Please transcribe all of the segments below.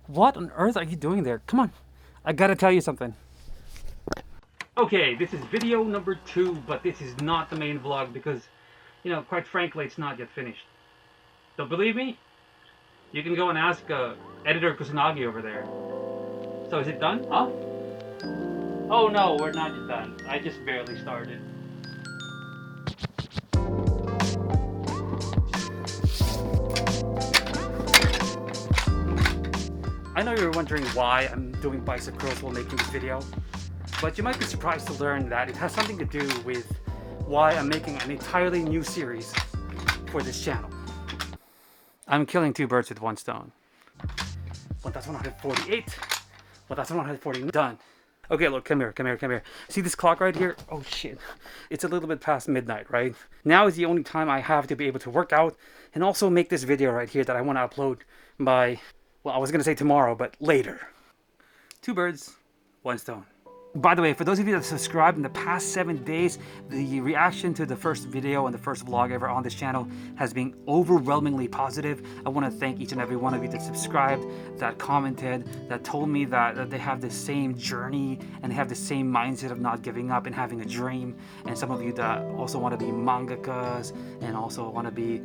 What on earth are you doing there? Come on, I gotta tell you something. Okay, this is video number 2, but this is not the main vlog because, quite frankly, it's not yet finished. Don't believe me? You can go and ask editor Kusanagi over there. So is it done? Huh? Oh no, we're not yet done. I just barely started. I know you're wondering why I'm doing bicycles while making this video, but you might be surprised to learn that it has something to do with why I'm making an entirely new series for this channel. I'm killing 2 birds with 1 stone. Well, that's 148. Well, that's 140. Done. Okay, look, come here. See this clock right here? Oh shit. It's a little bit past midnight, right? Now is the only time I have to be able to work out and also make this video right here that I want to upload by, well, I was going to say tomorrow, but later. 2 birds, 1 stone. By the way, for those of you that have subscribed in the past 7 days, the reaction to the first video and the first vlog ever on this channel has been overwhelmingly positive. I want to thank each and every one of you that subscribed, that commented, that told me that they have the same journey and have the same mindset of not giving up and having a dream. And some of you that also want to be mangakas and also want to be,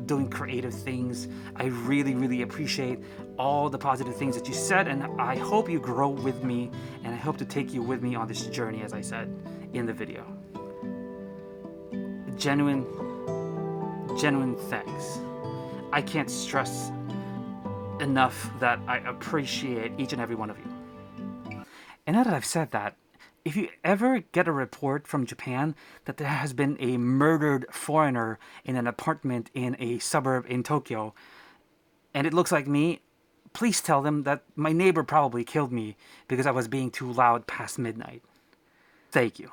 doing creative things. I really appreciate all the positive things that you said, and I hope you grow with me, and I hope to take you with me on this journey, as I said in the video. Genuine thanks. I can't stress enough that I appreciate each and every one of you. And now that I've said that, if you ever get a report from Japan that there has been a murdered foreigner in an apartment in a suburb in Tokyo, and it looks like me, please tell them that my neighbor probably killed me because I was being too loud past midnight. Thank you.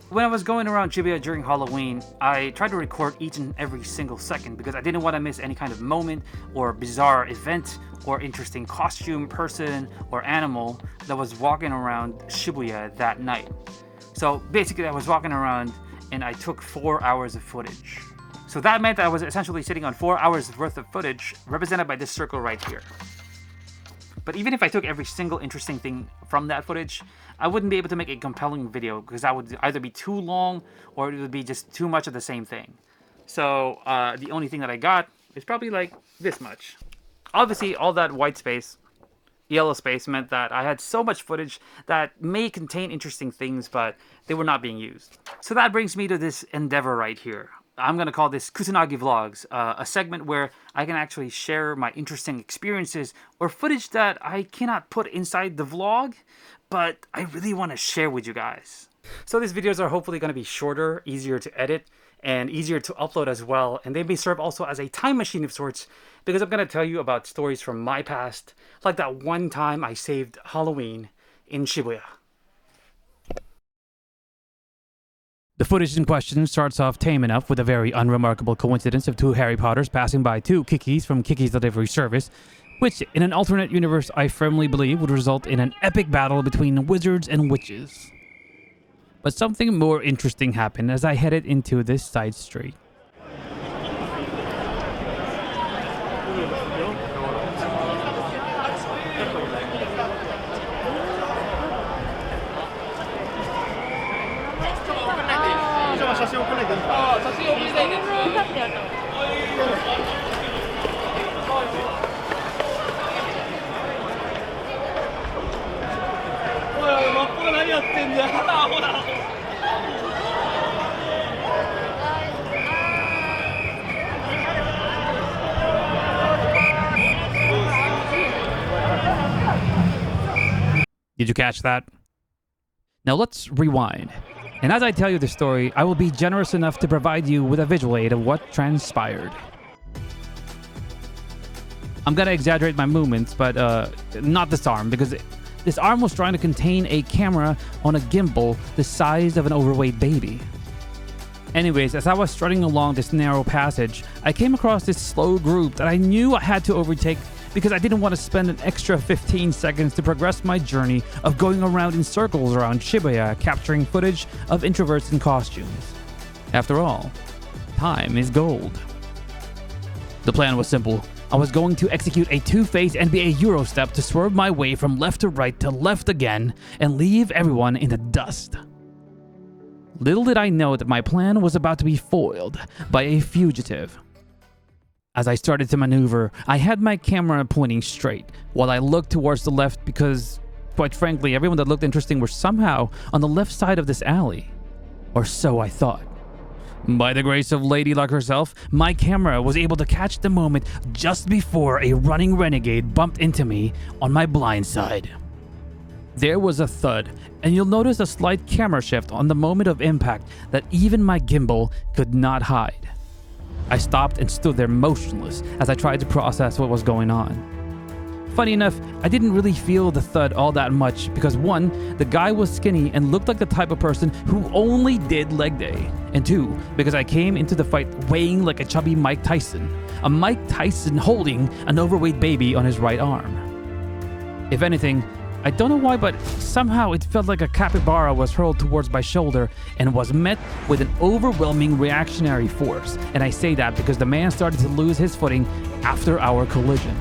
When I was going around Shibuya during Halloween, I tried to record each and every single second because I didn't want to miss any kind of moment or bizarre event or interesting costume, person, or animal that was walking around Shibuya that night. So basically I was walking around and I took 4 hours of footage. So that meant that I was essentially sitting on 4 hours worth of footage represented by this circle right here. But even if I took every single interesting thing from that footage, I wouldn't be able to make a compelling video because that would either be too long or it would be just too much of the same thing. So the only thing that I got is probably like this much. Obviously, all that white space, yellow space, meant that I had so much footage that may contain interesting things, but they were not being used. So that brings me to this endeavor right here. I'm going to call this Kusanagi Vlogs, a segment where I can actually share my interesting experiences or footage that I cannot put inside the vlog, but I really want to share with you guys. So these videos are hopefully going to be shorter, easier to edit, and easier to upload as well. And they may serve also as a time machine of sorts, because I'm going to tell you about stories from my past, like that one time I saved Halloween in Shibuya. The footage in question starts off tame enough with a very unremarkable coincidence of 2 Harry Potters passing by 2 Kikis from Kiki's Delivery Service, which in an alternate universe I firmly believe would result in an epic battle between wizards and witches. But something more interesting happened as I headed into this side street. Did you catch that? Now let's rewind. And as I tell you the story, I will be generous enough to provide you with a visual aid of what transpired. I'm gonna exaggerate my movements, but not this arm, because this arm was trying to contain a camera on a gimbal the size of an overweight baby. Anyways, as I was strutting along this narrow passage, I came across this slow group that I knew I had to overtake because I didn't want to spend an extra 15 seconds to progress my journey of going around in circles around Shibuya capturing footage of introverts in costumes. After all, time is gold. The plan was simple. I was going to execute a two-phase NBA Eurostep to swerve my way from left to right to left again and leave everyone in the dust. Little did I know that my plan was about to be foiled by a fugitive. As I started to maneuver, I had my camera pointing straight while I looked towards the left because, quite frankly, everyone that looked interesting were somehow on the left side of this alley. Or so I thought. By the grace of Lady Luck herself, my camera was able to catch the moment just before a running renegade bumped into me on my blind side. There was a thud, and you'll notice a slight camera shift on the moment of impact that even my gimbal could not hide. I stopped and stood there motionless as I tried to process what was going on. Funny enough, I didn't really feel the thud all that much because 1, the guy was skinny and looked like the type of person who only did leg day, and 2, because I came into the fight weighing like a chubby Mike Tyson, a Mike Tyson holding an overweight baby on his right arm. If anything, I don't know why, but somehow it felt like a capybara was hurled towards my shoulder and was met with an overwhelming reactionary force, and I say that because the man started to lose his footing after our collision.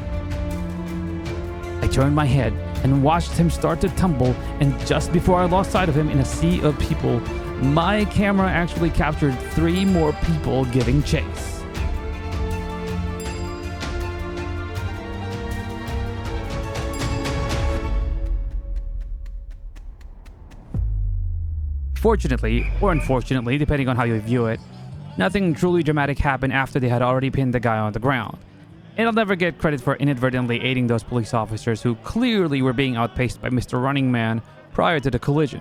I turned my head and watched him start to tumble, and just before I lost sight of him in a sea of people, my camera actually captured 3 more people giving chase. Fortunately, or unfortunately, depending on how you view it, nothing truly dramatic happened after they had already pinned the guy on the ground. And I'll never get credit for inadvertently aiding those police officers who clearly were being outpaced by Mr. Running Man prior to the collision.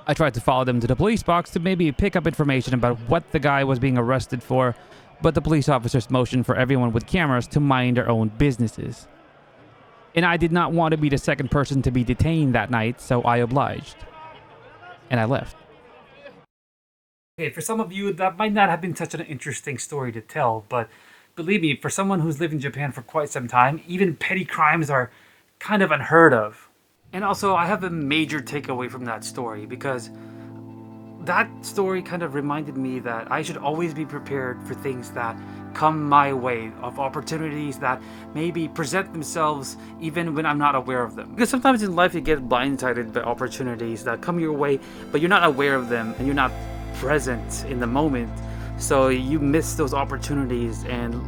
I tried to follow them to the police box to maybe pick up information about what the guy was being arrested for, but the police officers motioned for everyone with cameras to mind their own businesses. And I did not want to be the second person to be detained that night, so I obliged. And I left. Okay, for some of you, that might not have been such an interesting story to tell, but believe me, for someone who's lived in Japan for quite some time, even petty crimes are kind of unheard of. And also, I have a major takeaway from that story, because that story kind of reminded me that I should always be prepared for things that come my way, of opportunities that maybe present themselves even when I'm not aware of them. Because sometimes in life you get blindsided by opportunities that come your way, but you're not aware of them and you're not present in the moment. So you miss those opportunities and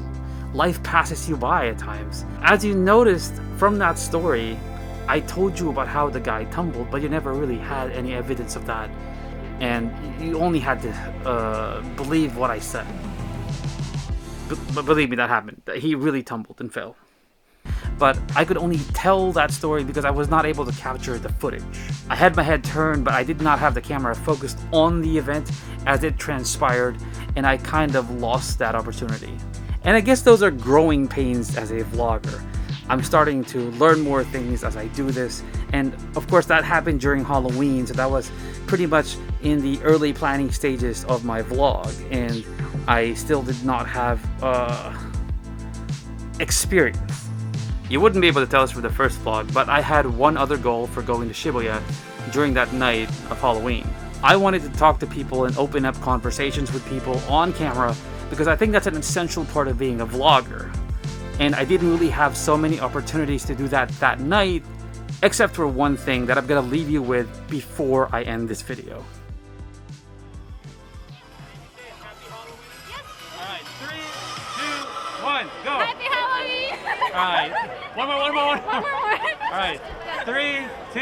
life passes you by at times. As you noticed from that story, I told you about how the guy tumbled, but you never really had any evidence of that. And you only had to believe what I said. But believe me, that happened. He really tumbled and fell. But I could only tell that story because I was not able to capture the footage. I had my head turned, but I did not have the camera focused on the event as it transpired, and I kind of lost that opportunity. And I guess those are growing pains as a vlogger. I'm starting to learn more things as I do this, and of course that happened during Halloween, so that was pretty much in the early planning stages of my vlog, and I still did not have experience. You wouldn't be able to tell us from the first vlog, but I had one other goal for going to Shibuya during that night of Halloween. I wanted to talk to people and open up conversations with people on camera because I think that's an essential part of being a vlogger. And I didn't really have so many opportunities to do that night, except for one thing that I'm gonna leave you with before I end this video. Alright, 3, 2, 1, go! Happy Halloween! Alright, one more. Alright, 3, 2,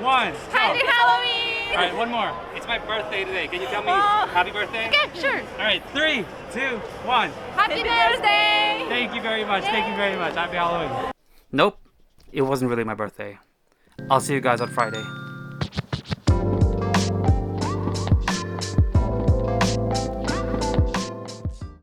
1, go! Happy Halloween! Alright, one more. It's my birthday today. Can you tell me happy birthday? Okay, sure. Alright, 3, 2, 1. Happy birthday! Thank you very much. Thank you very much. Happy Halloween. Nope, it wasn't really my birthday. I'll see you guys on Friday.